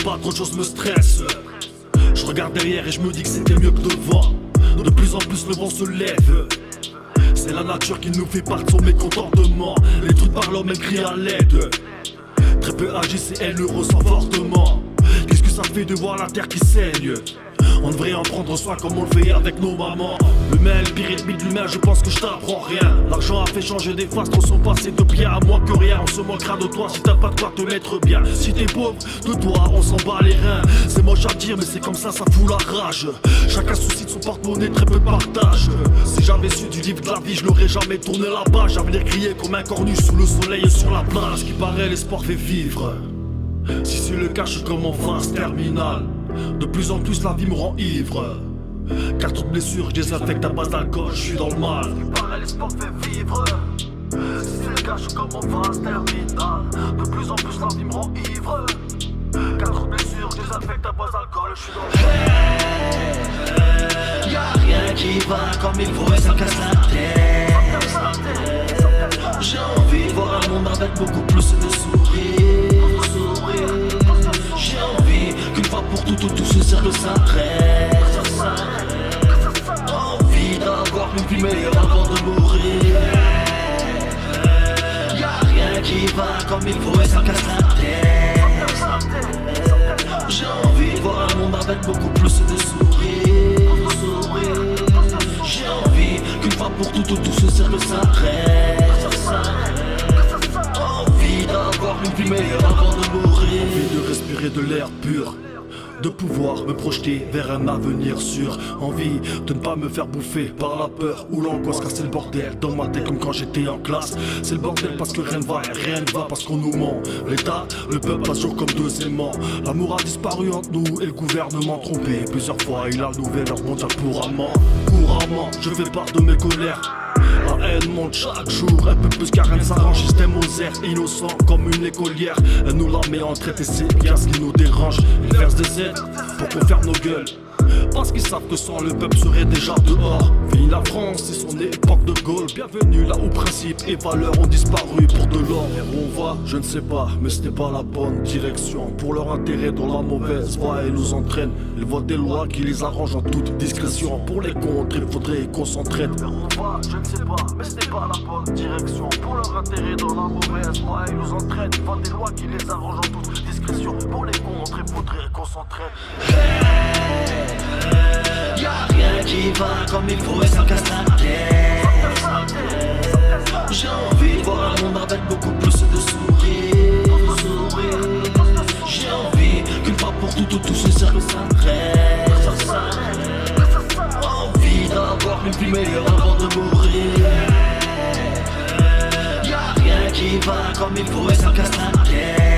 pas, trop de choses me stressent. Je regarde derrière et je me dis que c'était mieux que devant. De plus en plus le vent se lève. C'est la nature qui nous fait part de son mécontentement. Les trucs par l'homme, elle crie à l'aide. Très peu agissent et elle le ressent fortement. Qu'est-ce que ça fait de voir la terre qui saigne? On devrait en prendre soin comme on le fait avec nos mamans. L'humain est le pire ennemi de l'humain, je pense que je t'apprends rien. L'argent a fait changer des faces, trop sont passés de bien à moins que rien. On se moquera de toi si t'as pas de quoi te mettre bien. Si t'es pauvre, de toi on s'en bat les reins. C'est moche à dire mais c'est comme ça fout la rage. Chacun soucie de son porte-monnaie, très peu de partage. Si j'avais su du livre de la vie, je n'aurais jamais tourné la page. J'avais les crier comme un cornu sous le soleil sur la plage. Ce qui paraît, l'espoir fait vivre. Si c'est le cas, je suis comme en phase terminale. De plus en plus la vie me rend ivre. Car toute blessure, je désinfecte à base d'alcool, je suis dans le mal. Ce qui paraît, l'espoir fait vivre. Si c'est le cas, je suis comme en phase terminale. De plus en plus la vie me rend ivre. Car toute blessure, je désinfecte à base d'alcool, je suis dans le mal. Y'a rien qui va comme il faut et ça casse la tête. J'ai envie de voir un monde avec beaucoup plus de sourires. J'ai envie qu'une fois pour toutes tout ce cercle s'arrête. Envie d'avoir une vie meilleure avant de mourir. Y'a rien qui va comme il faut et ça casse la tête. J'ai envie de voir un monde avec beaucoup plus de sourires. J'ai envie qu'une fois pour toutes tout ce cercle s'arrête. Envie d'avoir une vie meilleure avant de mourir. Envie de respirer de l'air pur, de pouvoir me projeter vers un avenir sûr. Envie de ne pas me faire bouffer par la peur ou l'angoisse. Car c'est le bordel dans ma tête comme quand j'étais en classe. C'est le bordel parce que rien ne va et rien ne va parce qu'on nous ment. L'État, le peuple passe jour comme deux aimants. L'amour a disparu entre nous et le gouvernement trompé. Plusieurs fois il a nouvel leur mondial pour amant. Couramment, je fais part de mes colères. La haine monte chaque jour, un peu plus car rien ne s'arrange. Système aux airs, innocent comme une écolière. Elle nous la met en traite et c'est bien ce qui nous dérange. Ils versent des aides pour qu'on ferme nos gueules. Parce qu'ils savent que sans le peuple serait déjà dehors. Fini la France et son époque de Gaulle. Bienvenue là où principes et valeurs ont disparu pour de l'or. Vers où on va, je ne sais pas, mais ce n'est pas la bonne direction. Pour leur intérêt dans la mauvaise voie, ils nous entraînent. Ils votent des lois qui les arrangent en toute discrétion. Pour les contre, il faudrait qu'on s'entraide. Vers où on va, je ne sais pas, mais ce n'est pas la bonne direction. Pour leur intérêt dans la mauvaise voie, ils nous entraînent. Ils votent des lois qui les arrangent en toute discrétion. Pour les contre, il faudrait qu'on s'entraide. Y'a rien qui va comme il faut et ça casse la tête. J'ai envie de voir un monde avec beaucoup plus de sourires. J'ai envie qu'une fois pour toutes tout ce cercle s'arrête. Envie d'avoir une vie meilleure avant de mourir. Y'a rien qui va comme il faut et ça casse la tête.